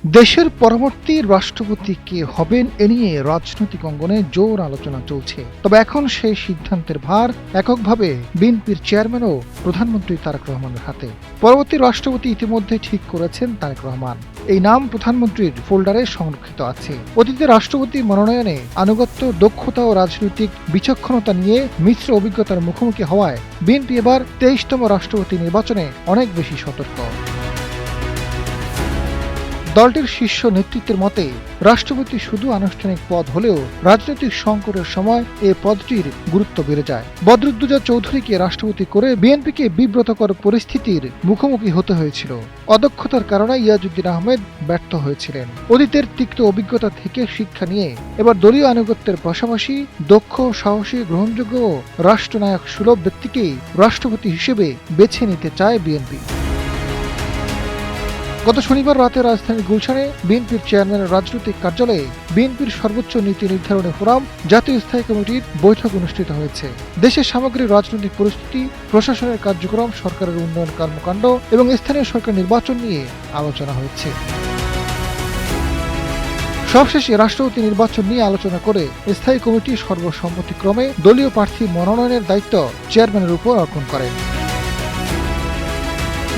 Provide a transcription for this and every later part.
দেশের পরবর্তী রাষ্ট্রপতি কে হবেন এ নিয়ে রাজনৈতিক অঙ্গনে জোর আলোচনা চলছে। তবে এখন সেই সিদ্ধান্তের ভার এককভাবে বিএনপির চেয়ারম্যান ও প্রধানমন্ত্রী তারেক রহমানের হাতে। পরবর্তী রাষ্ট্রপতি ইতিমধ্যে ঠিক করেছেন তারেক রহমান। এই নাম প্রধানমন্ত্রীর ফোল্ডারে সংরক্ষিত আছে। অতীতে রাষ্ট্রপতি মনোনয়নে আনুগত্য, দক্ষতা ও রাজনৈতিক বিচক্ষণতা নিয়ে মিশ্র অভিজ্ঞতার মুখোমুখি হওয়ায় বিএনপি এবার 23তম রাষ্ট্রপতি নির্বাচনে অনেক বেশি সতর্ক। দলটির শীর্ষ নেতৃত্বের মতে রাষ্ট্রপতি শুধু আনুষ্ঠানিক পদ হলেও রাজনৈতিক সংকটের সময় এ পদটির গুরুত্ব বেড়ে যায়। বদরুদ্দোজা চৌধুরীকে রাষ্ট্রপতি করে বিএনপিকে বিব্রতকর পরিস্থিতির মুখোমুখি হতে হয়েছিল। অদক্ষতার কারণে ইয়াজউদ্দিন আহমেদ ব্যর্থ হয়েছিলেন। অতীতের তিক্ত অভিজ্ঞতা থেকে শিক্ষা নিয়ে এবার দলীয় আনুগত্যের পাশাপাশি দক্ষ, সাহসী, গ্রহণযোগ্য ও রাষ্ট্রনায়ক সুলভ ব্যক্তিকেই রাষ্ট্রপতি হিসেবে বেছে নিতে চায় বিএনপি। গত শনিবার রাতে রাজধানীর গুলশানে বিএনপির চেয়ারম্যানের রাজনৈতিক কার্যালয়ে বিএনপির সর্বোচ্চ নীতি নির্ধারণী ফোরাম জাতীয় স্থায়ী কমিটির বৈঠক অনুষ্ঠিত হয়েছে। দেশের সামগ্রিক রাজনৈতিক পরিস্থিতি, প্রশাসনের কার্যক্রম, সরকারের উন্নয়ন কর্মকাণ্ড এবং স্থানীয় সরকার নির্বাচন নিয়ে আলোচনা হয়েছে। সবশেষে রাষ্ট্রপতি নির্বাচন নিয়ে আলোচনা করে স্থায়ী কমিটি সর্বসম্মতিক্রমে দলীয় প্রার্থী মনোনয়নের দায়িত্ব চেয়ারম্যানের উপর অর্পণ করে।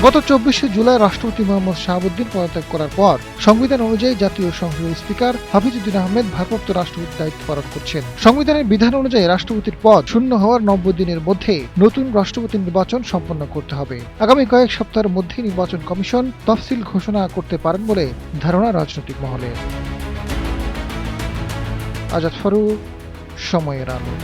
গত 24শে জুলাই রাষ্ট্রপতি মোহাম্মদ শাহাবুদ্দিন পদত্যাগ করার পর সংবিধান অনুযায়ী জাতীয় সংসদের স্পিকার হাফিজউদ্দিন আহমেদ ভারপ্রাপ্ত রাষ্ট্রপতির দায়িত্ব পালন করছেন। সংবিধানের বিধান অনুযায়ী রাষ্ট্রপতির পদ শূন্য হওয়ার 90 দিনের মধ্যে নতুন রাষ্ট্রপতি নির্বাচন সম্পন্ন করতে হবে। আগামী কয়েক সপ্তাহের মধ্যে নির্বাচন কমিশন তফসিল ঘোষণা করতে পারেন বলে ধারণা রাজনৈতিক মহলে। আজাদ ফারুক, সময়ের আলো।